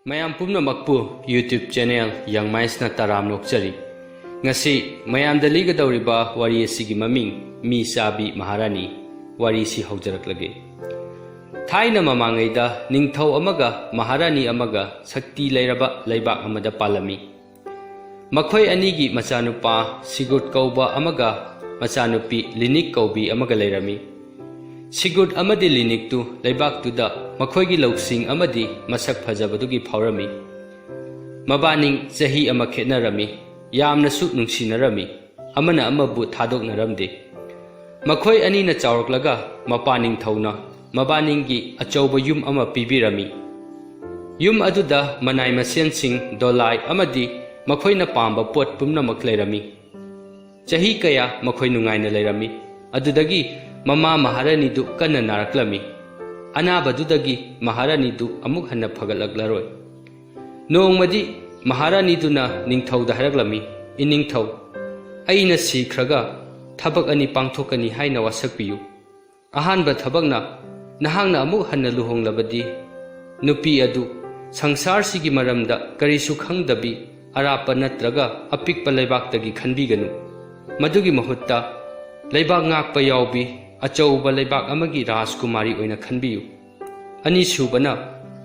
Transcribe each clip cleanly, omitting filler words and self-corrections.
ꯃꯌꯥꯝ ꯄꯨꯝꯅꯃꯛꯄꯨ YouTube channel ꯌꯪ ꯃꯥꯏꯟꯁꯅ ꯇꯔꯥꯝ ꯅꯣꯛꯆꯔꯤ꯫ ꯉꯁꯤ ꯃꯌꯥꯝꯗ ꯂꯤꯒꯗꯧꯔꯤꯕ ꯋꯥꯔꯤ ꯑꯁꯤꯒꯤ ꯃꯃꯤꯡ ꯃꯤ ꯆꯥꯕꯤ ꯃꯍꯥꯔꯥꯅꯤ꯫ ꯋꯥꯔꯤꯁꯤ ꯍꯧꯖꯔꯛꯂꯒꯦ꯫ ꯊꯥꯏꯅ ꯃꯃꯥꯡꯉꯩꯗ ꯅꯤꯡꯊꯧ ꯑꯃꯒ ꯃꯍꯥꯔꯥꯅꯤ ꯑꯃꯒ ꯁꯛꯇꯤ ꯂꯩꯔꯕ ꯂꯩꯕꯥꯛ ꯑꯃꯗ ꯄꯥꯜꯂꯝꯃꯤ꯫ ꯃꯈꯣꯏ ꯑꯅꯤꯒꯤ ꯃꯆꯥꯅꯨꯄꯥ ꯁꯤꯒꯨꯠ ꯀꯧꯕ ꯑꯃꯒ ꯃꯆꯥꯅꯨꯄꯤ ꯂꯤꯅꯤꯛ ꯀꯧꯕꯤ ꯑꯃꯒ ꯂꯩꯔꯝꯃꯤ꯫ ꯁꯤꯒꯨꯠ ꯑꯃꯗꯤ ꯂꯤꯅꯤꯛꯇꯨ ꯂꯩꯕꯥꯛꯇꯨꯗ ꯃꯈꯣꯏꯒꯤ ꯂꯧꯁꯤꯡ ꯑꯃꯗꯤ ꯃꯁꯛ ꯐꯖꯕꯗꯨꯒꯤ ꯐꯥꯎꯔꯝꯃꯤ꯫ ꯃꯕꯥꯅꯤꯡ ꯆꯍꯤ ꯑꯃ ꯈꯦꯠꯅꯔꯝꯃꯤ꯫ ꯌꯥꯝꯅꯁꯨ ꯅꯨꯡꯁꯤꯅꯔꯝꯃꯤ꯫ ꯑꯃꯅ ꯑꯃꯕꯨ ꯊꯥꯗꯣꯛꯅꯔꯝꯗꯦ꯫ ꯃꯈꯣꯏ ꯑꯅꯤꯅ ꯆꯥꯎꯔꯛꯂꯒ ꯃꯄꯥ ꯅꯤꯡꯊꯧꯅ ꯃꯕꯥꯅꯤꯡꯒꯤ ꯑꯆꯧꯕ ꯌꯨꯝ ꯑꯃ ꯄꯤꯕꯤꯔꯝꯃꯤ꯫ ꯌꯨꯝ ꯑꯗꯨꯗ ꯃꯅꯥꯏ ꯃꯁꯦꯟꯁꯤꯡ, ꯗꯣꯂꯥꯏ ꯑꯃꯗꯤ ꯃꯈꯣꯏꯅ ꯄꯥꯝꯕ ꯄꯣꯠ ꯄꯨꯝꯅꯃꯛ ꯂꯩꯔꯝꯃꯤ꯫ ꯆꯍꯤ ꯀꯌꯥ ꯃꯈꯣꯏ ꯅꯨꯡꯉꯥꯏꯅ ꯂꯩꯔꯝꯃꯤ꯫ ꯑꯗꯨꯗꯒꯤ ꯃꯃꯥ ꯃꯍꯥꯔꯥꯅꯤꯗꯨ ꯀꯟꯅ ꯅꯥꯔꯛꯂꯝꯃꯤ꯫ ꯑꯅꯥꯕꯗꯨꯗꯒꯤ ꯃꯍꯥꯔꯥꯅꯤꯗꯨ ꯑꯃꯨꯛ ꯍꯟꯅ ꯐꯒꯠꯂꯛꯂꯔꯣꯏ꯫ ꯅꯣꯡꯃꯗꯤ ꯃꯍꯥꯔꯥꯅꯤꯗꯨꯅ ꯅꯤꯡꯊꯧꯗ ꯍꯥꯏꯔꯛꯂꯝꯃꯤ, "ꯏꯅꯤꯡꯊꯧ, ꯑꯩꯅ ꯁꯤꯈ꯭ꯔꯒ ꯊꯕꯛ ꯑꯅꯤ ꯄꯥꯡꯊꯣꯛꯀꯅꯤ ꯍꯥꯏꯅ ꯋꯥꯁꯛꯄꯤꯌꯨ꯫ ꯑꯍꯥꯟꯕ ꯊꯕꯛꯅ ꯅꯍꯥꯛꯅ ꯑꯃꯨꯛ ꯍꯟꯅ ꯂꯨꯍꯣꯡꯂꯕꯗꯤ ꯅꯨꯄꯤ ꯑꯗꯨ ꯁꯪꯁꯥꯔꯁꯤꯒꯤ ꯃꯔꯝꯗ ꯀꯔꯤꯁꯨ ꯈꯪꯗꯕꯤ ꯑꯔꯥꯞꯄ ꯅꯠꯇ꯭ꯔꯒ ꯑꯄꯤꯛꯄ ꯂꯩꯕꯥꯛꯇꯒꯤ ꯈꯟꯕꯤꯒꯅꯨ꯫ ꯃꯗꯨꯒꯤ ꯃꯍꯨꯠꯇ ꯂꯩꯕꯥꯛ ꯉꯥꯛꯄ ꯌꯥꯎꯕꯤ ꯑꯆꯧꯕ ꯂꯩꯕꯥꯛ ꯑꯃꯒꯤ ꯔꯥꯖꯀꯨꯃꯥꯔꯤ ꯑꯣꯏꯅ ꯈꯟꯕꯤꯌꯨ꯫ ꯑꯅꯤꯁꯨꯕꯅ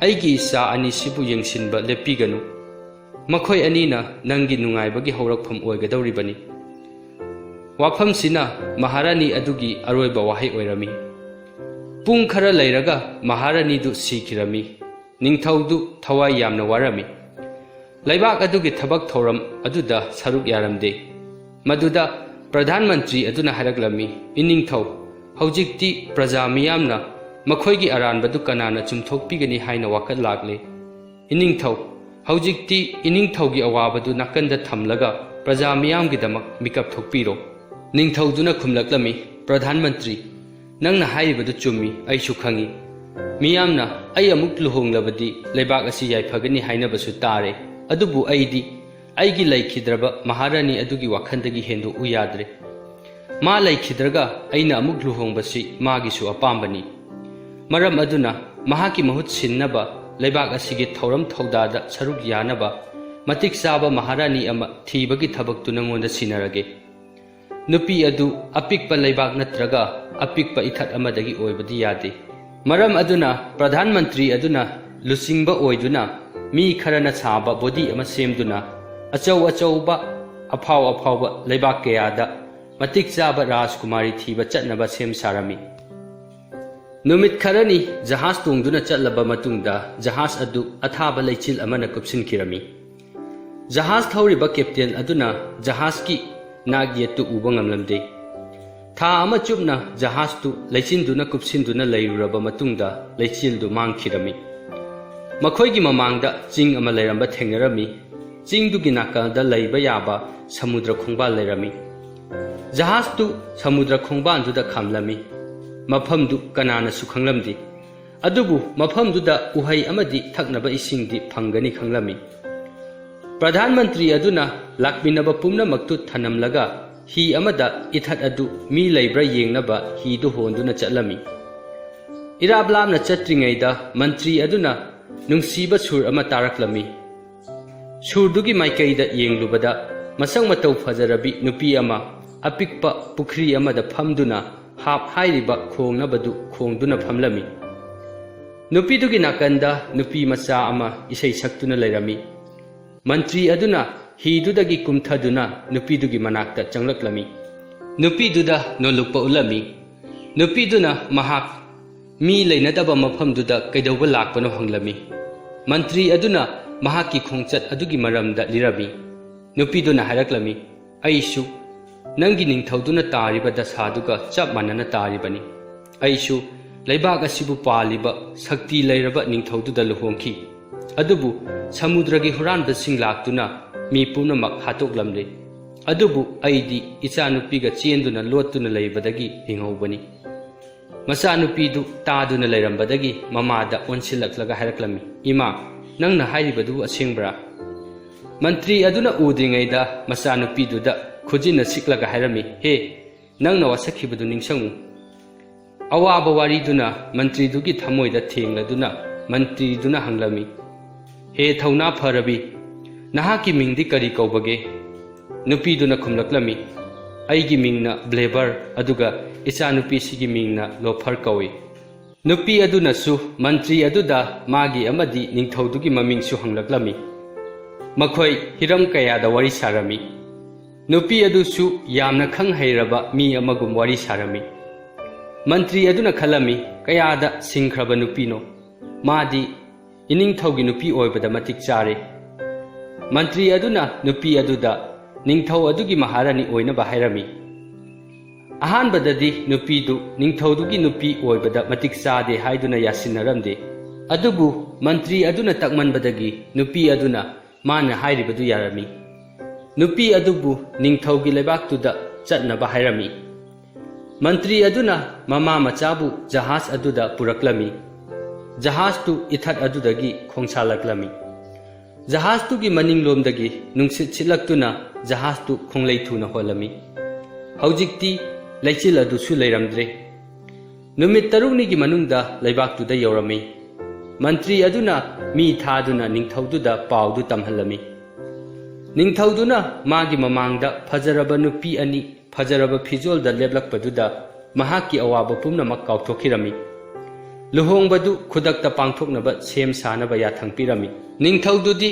ꯑꯩꯒꯤ ꯏꯆꯥ ꯑꯅꯤꯁꯤꯕꯨ ꯌꯦꯡꯁꯤꯟꯕ ꯂꯦꯞꯄꯤꯒꯅꯨ꯫ ꯃꯈꯣꯏ ꯑꯅꯤꯅ ꯅꯪꯒꯤ ꯅꯨꯡꯉꯥꯏꯕꯒꯤ ꯍꯧꯔꯛꯐꯝ ꯑꯣꯏꯒꯗꯧꯔꯤꯕꯅꯤ"꯫ ꯋꯥꯐꯝꯁꯤꯅ ꯃꯍꯥꯔꯥꯅꯤ ꯑꯗꯨꯒꯤ ꯑꯔꯣꯏꯕ ꯋꯥꯍꯩ ꯑꯣꯏꯔꯝꯃꯤ꯫ ꯄꯨꯡ ꯈꯔ ꯂꯩꯔꯒ ꯃꯍꯥꯔꯥꯅꯤꯗꯨ ꯁꯤꯈꯤꯔꯝꯃꯤ꯫ ꯅꯤꯡꯊꯧꯗꯨ ꯊꯋꯥꯏ ꯌꯥꯝꯅ ꯋꯥꯔꯝꯃꯤ꯫ ꯂꯩꯕꯥꯛ ꯑꯗꯨꯒꯤ ꯊꯕꯛ ꯊꯧꯔꯝ ꯑꯗꯨꯗ ꯁꯔꯨꯛ ꯌꯥꯔꯝꯗꯦ꯫ ꯃꯗꯨꯗ ꯄ꯭ꯔꯙꯥꯟ ꯃꯟꯇ꯭ꯔꯤ ꯑꯗꯨꯅ ꯍꯥꯏꯔꯛꯂꯝꯃꯤ, "ꯏꯅꯤꯡꯊꯧ, ꯍꯧꯖꯤꯛꯇꯤ ꯄ꯭ꯔꯖꯥ ꯃꯤꯌꯥꯝꯅ ꯃꯈꯣꯏꯒꯤ ꯑꯔꯥꯟꯕꯗꯨ ꯀꯅꯥꯅ ꯆꯨꯝꯊꯣꯛꯄꯤꯒꯅꯤ ꯍꯥꯏꯅ ꯋꯥꯀꯠ ꯂꯥꯛꯂꯦ꯫ ꯏꯅꯤꯡꯊꯧ, ꯍꯧꯖꯤꯛꯇꯤ ꯏꯅꯤꯡꯊꯧꯒꯤ ꯑꯋꯥꯕꯗꯨ ꯅꯥꯀꯟꯗ ꯊꯝꯂꯒ ꯄ꯭ꯔꯖꯥ ꯃꯤꯌꯥꯝꯒꯤꯗꯃꯛ ꯃꯤꯀꯞ ꯊꯣꯛꯄꯤꯔꯣ"꯫ ꯅꯤꯡꯊꯧꯗꯨꯅ ꯈꯨꯝꯂꯛꯂꯝꯃꯤ, "ꯄ꯭ꯔꯙꯥꯟ ꯃꯟꯇ꯭ꯔꯤ, ꯅꯪꯅ ꯍꯥꯏꯔꯤꯕꯗꯨ ꯆꯨꯝꯃꯤ, ꯑꯩꯁꯨ ꯈꯪꯏ꯫ ꯃꯤꯌꯥꯝꯅ ꯑꯩ ꯑꯃꯨꯛ ꯂꯨꯍꯣꯡꯂꯕꯗꯤ ꯂꯩꯕꯥꯛ ꯑꯁꯤ ꯌꯥꯏꯐꯒꯅꯤ ꯍꯥꯏꯅꯕꯁꯨ ꯇꯥꯔꯦ꯫ ꯑꯗꯨꯕꯨ ꯑꯩꯗꯤ ꯑꯩꯒꯤ ꯂꯩꯈꯤꯗ꯭ꯔꯕ ꯃꯍꯥꯔꯥꯅꯤ ꯑꯗꯨꯒꯤ ꯋꯥꯈꯜꯗꯒꯤ ꯍꯦꯟꯗꯣꯛꯎ ꯌꯥꯗ꯭ꯔꯦ꯫ ꯃꯥ ꯂꯩꯈꯤꯗ꯭ꯔꯒ ꯑꯩꯅ ꯑꯃꯨꯛ ꯂꯨꯍꯣꯡꯕꯁꯤ ꯃꯥꯒꯤꯁꯨ ꯑꯄꯥꯝꯕꯅꯤ꯫ ꯃꯔꯝ ꯑꯗꯨꯅ ꯃꯍꯥꯛꯀꯤ ꯃꯍꯨꯠ ꯁꯤꯟꯅꯕ ꯂꯩꯕꯥꯛ ꯑꯁꯤꯒꯤ ꯊꯧꯔꯝ ꯊꯧꯗꯥꯗ ꯁꯔꯨꯛ ꯌꯥꯅꯕ ꯃꯇꯤꯛ ꯆꯥꯕ ꯃꯍꯥꯔꯥꯅꯤ ꯑꯃ ꯊꯤꯕꯒꯤ ꯊꯕꯛꯇꯨ ꯅꯉꯣꯟꯗ ꯁꯤꯟꯅꯔꯒꯦ꯫ ꯅꯨꯄꯤ ꯑꯗꯨ ꯑꯄꯤꯛꯄ ꯂꯩꯕꯥꯛ ꯅꯠꯇ꯭ꯔꯒ ꯑꯄꯤꯛꯄ ꯏꯊꯠ ꯑꯃꯗꯒꯤ ꯑꯣꯏꯕꯗꯤ ꯌꯥꯗꯦ꯫ ꯃꯔꯝ ꯑꯗꯨꯅ ꯄ꯭ꯔꯙꯥꯟ ꯃꯟꯇ꯭ꯔꯤ ꯑꯗꯨꯅ ꯂꯨꯆꯤꯡꯕ ꯑꯣꯏꯗꯨꯅ ꯃꯤ ꯈꯔꯅ ꯁꯥꯕ ꯕꯣꯗꯤ ꯑꯃ ꯁꯦꯝꯗꯨꯅ ꯑꯆꯧ ꯑꯆꯧꯕ ꯑꯐꯥꯎ ꯑꯐꯥꯎꯕ ꯂꯩꯕꯥꯛ ꯀꯌꯥꯗ ꯃꯇꯤꯛ ꯆꯥꯕ ꯔꯥꯖꯀꯨꯃꯥꯔꯤ ꯊꯤꯕ ꯆꯠꯅꯕ ꯁꯦꯝ ꯁꯥꯔꯝꯃꯤ꯫ ꯅꯨꯃꯤꯠ ꯈꯔꯅꯤ ꯖꯍꯥꯖ ꯇꯣꯡꯗꯨꯅ ꯆꯠꯂꯕ ꯃꯇꯨꯡꯗ ꯖꯍꯥꯖ ꯑꯗꯨ ꯑꯊꯥꯕ ꯂꯩꯆꯤꯜ ꯑꯃꯅ ꯀꯨꯞꯁꯤꯟꯈꯤꯔꯝꯃꯤ꯫ ꯖꯍꯥꯖ ꯊꯧꯔꯤꯕ ꯀꯦꯞꯇꯦꯟ ꯑꯗꯨꯅ ꯖꯍꯥꯖꯀꯤ ꯅꯥꯛ ꯌꯦꯠꯇꯨ ꯎꯕ ꯉꯝꯂꯝꯗꯦ꯫ ꯊꯥ ꯑꯃ ꯆꯨꯞꯅ ꯖꯍꯥꯖꯇꯨ ꯂꯩꯆꯤꯟꯗꯨꯅ ꯀꯨꯞꯁꯤꯟꯗꯨꯅ ꯂꯩꯔꯨꯔꯕ ꯃꯇꯨꯡꯗ ꯂꯩꯆꯤꯜꯗꯨ ꯃꯥꯡꯈꯤꯔꯝꯃꯤ꯫ ꯃꯈꯣꯏꯒꯤ ꯃꯃꯥꯡꯗ ꯆꯤꯡ ꯑꯃ ꯂꯩꯔꯝꯕ ꯊꯦꯡꯅꯔꯝꯃꯤ꯫ ꯆꯤꯡꯗꯨꯒꯤ ꯅꯥꯀꯜꯗ ꯂꯩꯕ ꯌꯥꯕ ꯁꯃꯨꯗ꯭ꯔ ꯈꯣꯡꯕꯥꯜ ꯂꯩꯔꯝꯃꯤ꯫ ꯖꯍꯥꯖꯇꯨ ꯁꯃꯨꯗ꯭ꯔ ꯈꯣꯡꯕꯥꯜꯗꯨꯗ ꯈꯥꯝꯂꯝꯃꯤ꯫ ꯃꯐꯝꯗꯨ ꯀꯅꯥꯅꯁꯨ ꯈꯪꯂꯝꯗꯦ꯫ ꯑꯗꯨꯕꯨ ꯃꯐꯝꯗꯨꯗ ꯎꯍꯩ ꯑꯃꯗꯤ ꯊꯛꯅꯕ ꯏꯁꯤꯡꯗꯤ ꯐꯪꯒꯅꯤ ꯈꯪꯂꯝꯃꯤ꯫ ꯄ꯭ꯔꯙꯥꯟ ꯃꯟꯇ꯭ꯔꯤ ꯑꯗꯨꯅ ꯂꯥꯛꯃꯤꯟꯅꯕ ꯄꯨꯝꯅꯃꯛꯇꯨ ꯊꯅꯝꯂꯒ ꯍꯤ ꯑꯃꯗ ꯏꯊꯠ ꯑꯗꯨ ꯃꯤ ꯂꯩꯕ꯭ꯔꯥ ꯌꯦꯡꯅꯕ ꯍꯤꯗꯨ ꯍꯣꯟꯗꯨꯅ ꯆꯠꯂꯝꯃꯤ꯫ ꯏꯔꯥꯞ ꯂꯥꯞꯅ ꯆꯠꯇ꯭ꯔꯤꯉꯩꯗ ꯃꯟꯇ꯭ꯔꯤ ꯑꯗꯨꯅ ꯅꯨꯡꯁꯤꯕ ꯁꯨꯔ ꯑꯃ ꯇꯥꯔꯛꯂꯝꯃꯤ꯫ ꯁꯨꯔꯗꯨꯒꯤ ꯃꯥꯏꯀꯩꯗ ꯌꯦꯡꯂꯨꯕꯗ ꯃꯁꯛ ꯃꯇꯧ ꯐꯖꯔꯕꯤ ꯅꯨꯄꯤ ꯑꯃ ꯑꯄꯤꯛꯄ ꯄꯨꯈ꯭ꯔꯤ ꯑꯃꯗ ꯐꯝꯗꯨꯅ ꯍꯥꯞ ꯍꯥꯏꯔꯤꯕ ꯈꯣꯡꯅꯕꯗꯨ ꯈꯣꯡꯗꯨꯅ ꯐꯝꯂꯝꯃꯤ꯫ ꯅꯨꯄꯤꯗꯨꯒꯤ ꯅꯥꯀꯟꯗ ꯅꯨꯄꯤ ꯃꯆꯥ ꯑꯃ ꯏꯁꯩ ꯁꯛꯇꯨꯅ ꯂꯩꯔꯝꯃꯤ꯫ ꯃꯟꯇ꯭ꯔꯤ ꯑꯗꯨꯅ ꯍꯤꯗꯨꯗꯒꯤ ꯀꯨꯝꯊꯗꯨꯅ ꯅꯨꯄꯤꯗꯨꯒꯤ ꯃꯅꯥꯛꯇ ꯆꯪꯂꯛꯂꯝꯃꯤ꯫ ꯅꯨꯄꯤꯗꯨꯗ ꯅꯣꯜꯂꯨꯛꯄ ꯎꯠꯂꯝꯃꯤ꯫ ꯅꯨꯄꯤꯗꯨꯅ ꯃꯍꯥꯛ ꯃꯤ ꯂꯩꯅꯗꯕ ꯃꯐꯝꯗꯨꯗ ꯀꯩꯗꯧꯕ ꯂꯥꯛꯄꯅꯣ ꯍꯪꯂꯝꯃꯤ꯫ ꯃꯟꯇ꯭ꯔꯤ ꯑꯗꯨꯅ ꯃꯍꯥꯛꯀꯤ ꯈꯣꯡꯆꯠ ꯑꯗꯨꯒꯤ ꯃꯔꯝꯗ ꯂꯤꯔꯝꯃꯤ꯫ ꯅꯨꯄꯤꯗꯨꯅ ꯍꯥꯏꯔꯛꯂꯝꯃꯤ, "ꯑꯩꯁꯨ ꯅꯪꯒꯤ ꯅꯤꯡꯊꯧꯗꯨꯅ ꯇꯥꯔꯤꯕ ꯗꯁꯥꯗꯨꯒ ꯆꯞ ꯃꯥꯟꯅꯅ ꯇꯥꯔꯤꯕꯅꯤ꯫ ꯑꯩꯁꯨ ꯂꯩꯕꯥꯛ ꯑꯁꯤꯕꯨ ꯄꯥꯜꯂꯤꯕ ꯁꯛꯇꯤ ꯂꯩꯔꯕ ꯅꯤꯡꯊꯧꯗꯨꯗ ꯂꯨꯍꯣꯡꯈꯤ꯫ ꯑꯗꯨꯕꯨ ꯁꯃꯨꯗ꯭ꯔꯒꯤ ꯍꯨꯔꯥꯟꯕꯁꯤꯡ ꯂꯥꯛꯇꯨꯅ ꯃꯤ ꯄꯨꯝꯅꯃꯛ ꯍꯥꯠꯇꯣꯛꯂꯝꯂꯦ꯫ ꯑꯗꯨꯕꯨ ꯑꯩꯗꯤ ꯏꯆꯥꯅꯨꯄꯤꯒ ꯆꯦꯟꯗꯨꯅ ꯂꯣꯠꯇꯨꯅ ꯂꯩꯕꯗꯒꯤ ꯍꯤꯡꯍꯧꯕꯅꯤ"꯫ ꯃꯆꯥꯅꯨꯄꯤꯗꯨ ꯇꯥꯗꯨꯅ ꯂꯩꯔꯝꯕꯗꯒꯤ ꯃꯃꯥꯗ ꯑꯣꯟꯁꯤꯜꯂꯛꯂꯒ ꯍꯥꯏꯔꯛꯂꯝꯃꯤ, "ꯏꯃꯥ, ꯅꯪꯅ ꯍꯥꯏꯔꯤꯕꯗꯨ ꯑꯁꯦꯡꯕ꯭ꯔꯥ"? ꯃꯟꯇ꯭ꯔꯤ ꯑꯗꯨꯅ ꯎꯗ꯭ꯔꯤꯉꯩꯗ ꯃꯆꯥꯅꯨꯄꯤꯗꯨꯗ ꯈꯨꯖꯤꯟꯅ ꯁꯤꯛꯂꯒ ꯍꯥꯏꯔꯝꯃꯤ, "ꯍꯦ, ꯅꯪꯅ ꯋꯥꯁꯛꯈꯤꯕꯗꯨ ꯅꯤꯡꯁꯤꯡꯉꯨ"꯫ ꯑꯋꯥꯕ ꯋꯥꯔꯤꯗꯨꯅ ꯃꯟꯇ꯭ꯔꯤꯗꯨꯒꯤ ꯊꯃꯣꯏꯗ ꯊꯦꯡꯂꯗꯨꯅ ꯃꯟꯇ꯭ꯔꯤꯗꯨꯅ ꯍꯪꯂꯝꯃꯤ, हे थौना फरबी नहाकी मिंगदी करी कौबगे नुपीदुना खुमलक्लमी अईगी मिंगना ब्लेबर अदुगा इचा नुपी सिगी मिंगना लोफर कौई नुपी अदुनसु मंत्री अदुदा मागी अमदी निंगथौदुगी ममिंगसु हंगलक्लमी मखोई हिरम कयादा वरी सारमी नुपी अदुसु यामना खंग हैरबा मी अमगुम वरी सारमी मंत्री अदुना खलमी कयादा सिंखरबा नुपीनो मादी इनिंगथौगी नुपी ओइबदा मतिक चारे मंत्री अदुना नुपी अदुदा निंगथौ अदुगी महारानी ओइनबा हैरमी अहानबददी नुपीदु निंगथौदुगी नुपी ओइबदा मतिक चादे हाइदुना यासिनरमदे अदुबु मंत्री अदुना तकमनबदगी नुपी अदुना माना हाइरिबदु यारमी नुपी अदुबु निंगथौगी लेबाक्तुदा चटनबा हैरमी मंत्री अदुना ममा मचाबु जहाज अदुदा पुरक्लमी जहाज तु इथत अदुदगी खोंसालक्लमी जहाज तुगी मनिंगलोमदगी नुंसित सिलक्तुना जहाज तु खोंगलै थुना होलमी हौजिक्ति लैचिल अदुसु लैरमद्रे नुमित तरुगनिगी मनुंगदा लैबाक्तुदा यौरमी मंत्री अदुना मी थादुना निंगथौदुदा पाउदु तमहलमी निंगथौदुना मागी ममांगदा फजरबा नुपी अनि फजरबा फिजोलदा लेबलक्पदुदा महाकी अवाबा पुमनमक काउथोखिरमी लुहोंगबदु खुदक्ता पांथोकनबा सेम सानबा याथंग पिरमी निंगथौदुदी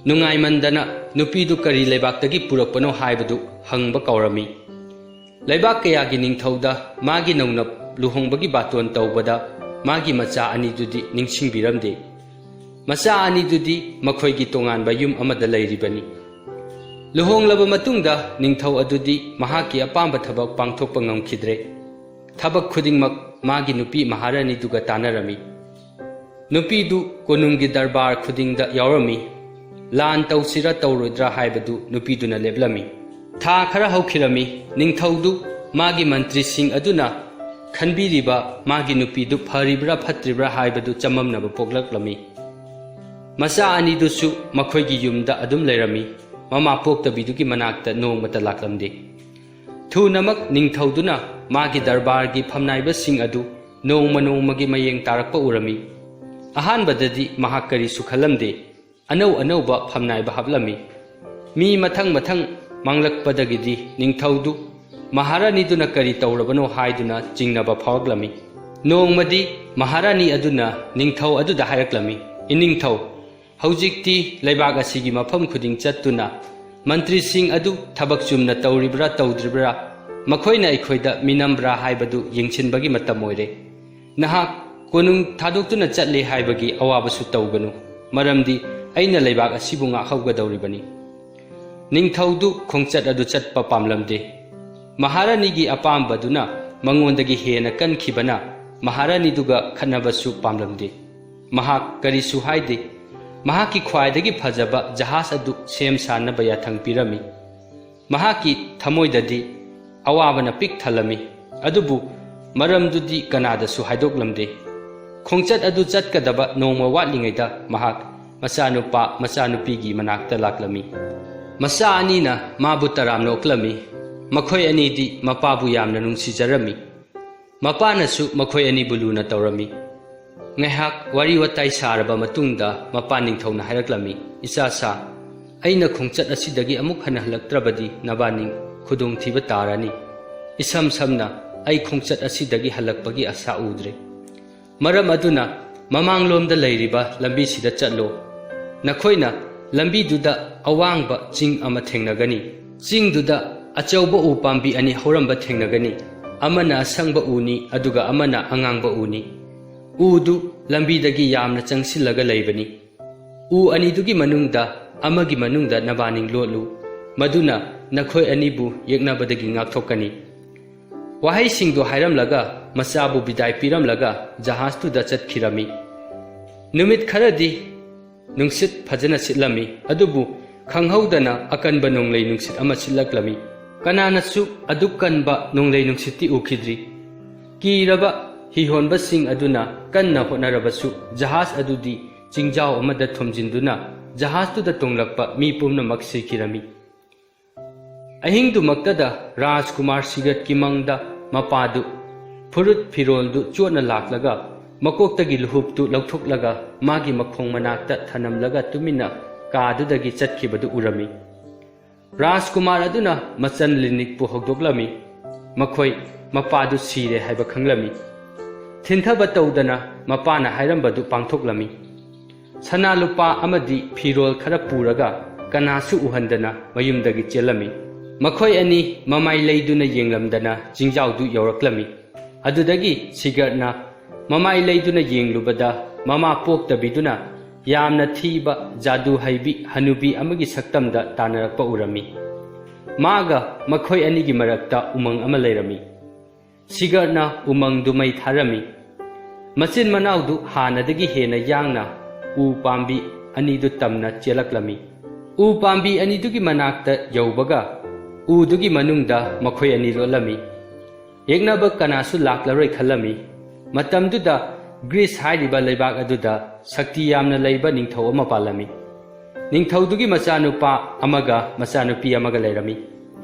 नुंगाइमंदना नुपीदु करी लेबाक्तगी पुरकपनो हाइबदु हंगबा कौरमी लेबाक कयागी निंगथौदा मागी नौनब लुहोंगबगी बातोन तौबदा मागी मचा अनिदुदी निंगसिंगबिरमदे मचा अनिदुदी मखोयगी तोंगानबा युम अमदा लैरिबनी लुहोंगलबा मतुंगदा निंगथौ अदुदी महाकी अपांबा थबक पांथोकपा ngamkhidre थबक खुदिंगमक मागी नुपी महारानी दुगा तानरमी नुपी दु कोनुंगी दरबार खुदिंगदा यावरमी लान तौसिरा तौरोद्रा हाइबदु नुपी दुना लेबलमी था खरा हौखिरमी निंगथौदु मागी मंत्री सिंह अदुना खनबिरिबा मागी नुपी दु फरिब्रा फत्रिब्रा हाइबदु चममनबा पोगलक्लमी मचा अनिदुसु मखोयगी युमदा अदुम लेरमी ममा पोक्तबिदुगी मनाक्ता नोंगमता लाक्लमदे थुनमक निंगथौदुना मागी दरबारगी फमनाइबसिंग अदु नोंगमा नोंगमगी मयेंग तारकपा उरमी अहानबददी महाक करिसु खलमदे अनौ अनौबा फमनाइबा हाबलमी मी मथंग मथंग मांगलकपदगिदी निंगथौदु महारानीदुना करी तौरबनो हाइदुना चिंगनबा फावगलमी नोंगमदी महारानी अदुना निंगथौ अदुदा हायरक्लमी इनिंगथौ हौजिक्ति लैबाक असिगी मफम खुदिंग चत्तुना मंत्री सिंह अदु थबक चुमना तौरिब्रा तौद्रिब्रा मखोइना अखोइदा मिनम्ब्रा हाइबदु यिंगसिनबगी मतम ओइरे नहाक कोनुंग थादोक्तुना चटले हाइबगी अवाबसु तौगनु मरमदी अइना लैबाक असिबु ngakhaugadawribani निंगथौदु खोंचत अदु चटपा पामलमदे महारानीगी अपामबदुना मंगोंदगी हेना कनखिबना महारानीदुगा खनबसु पामलमदे महाक करिसु हाइदे महाकी ख्वाइदगी फजबा जहाज अदु सेम सानबा याथंग पिरमी महाकी थमोइददी अवाबना पिक थलमी अदुबु मरमदुदी कनादसु हाइदोकलमदे खोंचत अदु चटकदबा नोंमा वाटलिङैदा महाक मचानुपा मचानुपीगी मनाक्ता लाक्लमी मचा अनीना माबु तरामना ओक्लमी मखोय अनीदी मपाबु यामना नुंसिजरमी मपानसु मखोय अनीबु लुना तौरमी ngahak wari watai saraba matungda mapa ningthौना हायरक्लमी इचा सा अइना खोंचत असिदगी अमुक हना हलक्त्रबदी नबानी खुदुंग थिबा तारानी इसम समना अइ खोंचत असिदगी हलक्पगी आशा उद्रे मरम अदुना ममांगलोमदा लैरिबा लंबी सिदा चटलो नखोइना लंबी दुदा अवांगबा चिंग अमा थेंगनगनी चिंग दुदा अचौबा उ पांबी अनि हौरंबा थेंगनगनी अमना असंगबा उनी अदुगा अमना अंगांगबा उनी उदु लंबीदगी यामना चंगसिलगा लैबनी उ अनिदुगी मनुंगदा अमगी मनुंगदा नबानिंग लोलु मदुना नखोय अनिबु येकनाबदगी ngakthokani wahai singdo hairamlaga machabu bidai piramlaga jahaztuda chatkhirami numit kharadi nungsit phajana sitlami adubu khanghaudana akanba nonglei nungsit ama silaklami kananasu adukanba nonglei nungsitti ukhidri kiraba हिहोनबा सिंग अदुना कन्ना होनरबसु जहाज अदुदी चिंजाव अमदा थोमजिंदुना जहाज तुदा तोंगलक्पा मी पुमनमक सिखिरमी अहिंगदु मक्तदा राजकुमार सिगत की मंगदा मपादु फुरुत फिरोलदु चोना लाक्लगा ꯃꯀꯣꯛꯇꯒꯤ ꯂꯨꯍꯨꯞꯇꯨ ꯂꯧꯊꯣꯛꯂꯒ ꯃꯥꯒꯤ ꯃꯈꯣꯡ ꯃꯅꯥꯛꯇ ꯊꯅꯝꯂꯒ ꯇꯨꯃꯤꯟꯅ ꯀꯥꯗꯨꯗꯒꯤ ꯆꯠꯈꯤꯕꯗꯨ ꯎꯔꯝꯃꯤ꯫ ꯔꯥꯖꯀꯨꯃꯥꯔ ꯑꯗꯨꯅ ꯃꯆꯟ ꯂꯤꯅꯤꯛꯄꯨ ꯍꯧꯗꯣꯛꯂꯝꯃꯤ꯫ ꯃꯈꯣꯏ ꯃꯄꯥꯗꯨ ꯁꯤꯔꯦ ꯍꯥꯏꯕ ꯈꯪꯂꯝꯃꯤ꯫ ꯊꯤꯟꯊꯕ ꯇꯧꯗꯅ ꯃꯄꯥꯅ ꯍꯥꯏꯔꯝꯕꯗꯨ ꯄꯥꯡꯊꯣꯛꯂꯝꯃꯤ꯫ ꯁꯅꯥ ꯂꯨꯄꯥ ꯑꯃꯗꯤ ꯐꯤꯔꯣꯜ ꯈꯔ ꯄꯨꯔꯒ ꯀꯅꯥꯁꯨ ꯎꯍꯟꯗꯅ ꯃꯌꯨꯝꯗꯒꯤ ꯆꯦꯜꯂꯝꯃꯤ꯫ ꯃꯈꯣꯏ ꯑꯅꯤ ꯃꯃꯥꯏ ꯂꯩꯗꯨꯅ ꯌꯦꯡꯂꯝꯗꯅ ꯆꯤꯡꯖꯥꯎꯗꯨ ꯌꯧꯔꯛꯂꯝꯃꯤ꯫ ꯑꯗꯨꯗꯒꯤ ꯁꯤꯒꯔꯠꯅ ꯃꯃꯥꯏ ꯂꯩꯗꯨꯅ ꯌꯦꯡꯂꯨꯕꯗ ꯃꯃꯥ ꯄꯣꯛꯇꯕꯤꯗꯨꯅ ꯌꯥꯝꯅ ꯊꯤꯕ ꯖꯥꯗꯨ ꯍꯩꯕꯤ ꯍꯅꯨꯕꯤ ꯑꯃꯒꯤ ꯁꯛꯇꯝꯗ ꯇꯥꯟꯅꯔꯛꯄ ꯎꯔꯝꯃꯤ꯫ ꯃꯥꯒ ꯃꯈꯣꯏ ꯑꯅꯤꯒꯤ ꯃꯔꯛꯇ ꯎꯃꯪ ꯑꯃ ꯂꯩꯔꯝꯃꯤ꯫ ꯁꯤꯒꯔꯠꯅ ꯎꯃꯪꯗꯨ ꯃꯩ ꯊꯥꯔꯝꯃꯤ꯫ ꯃꯆꯤꯟ ꯃꯅꯥꯎꯗꯨ ꯍꯥꯟꯅꯗꯒꯤ ꯍꯦꯟꯅ ꯌꯥꯡꯅ ꯎ ꯄꯥꯝꯕꯤ ꯑꯅꯤꯗꯨ ꯇꯝꯅ ꯆꯦꯜꯂꯛꯂꯝꯃꯤ꯫ ꯎ ꯄꯥꯝꯕꯤ ꯑꯅꯤꯗꯨꯒꯤ ꯃꯅꯥꯛꯇ ꯌꯧꯕꯒ ꯎꯗꯨꯒꯤ ꯃꯅꯨꯡꯗ ꯃꯈꯣꯏ ꯑꯅꯤ ꯂꯣꯠꯂꯝꯃꯤ꯫ ꯌꯦꯛꯅꯕ ꯀꯅꯥꯁꯨ ꯂꯥꯛꯂꯔꯣꯏ ꯈꯜꯂꯝꯃꯤ꯫ ꯃꯇꯝꯗꯨꯗ ꯒ꯭ꯔꯤꯁ ꯍꯥꯏꯔꯤꯕ ꯂꯩꯕꯥꯛ ꯑꯗꯨꯗ ꯁꯛꯇꯤ ꯌꯥꯝꯅ ꯂꯩꯕ ꯅꯤꯡꯊꯧ ꯑꯃ ꯄꯥꯜꯂꯝꯃꯤ꯫ ꯅꯤꯡꯊꯧꯗꯨꯒꯤ ꯃꯆꯥꯅꯨꯄꯥ ꯑꯃꯒ ꯃꯆꯥꯅꯨꯄꯤ ꯑꯃꯒ ꯂꯩꯔꯝꯃꯤ꯫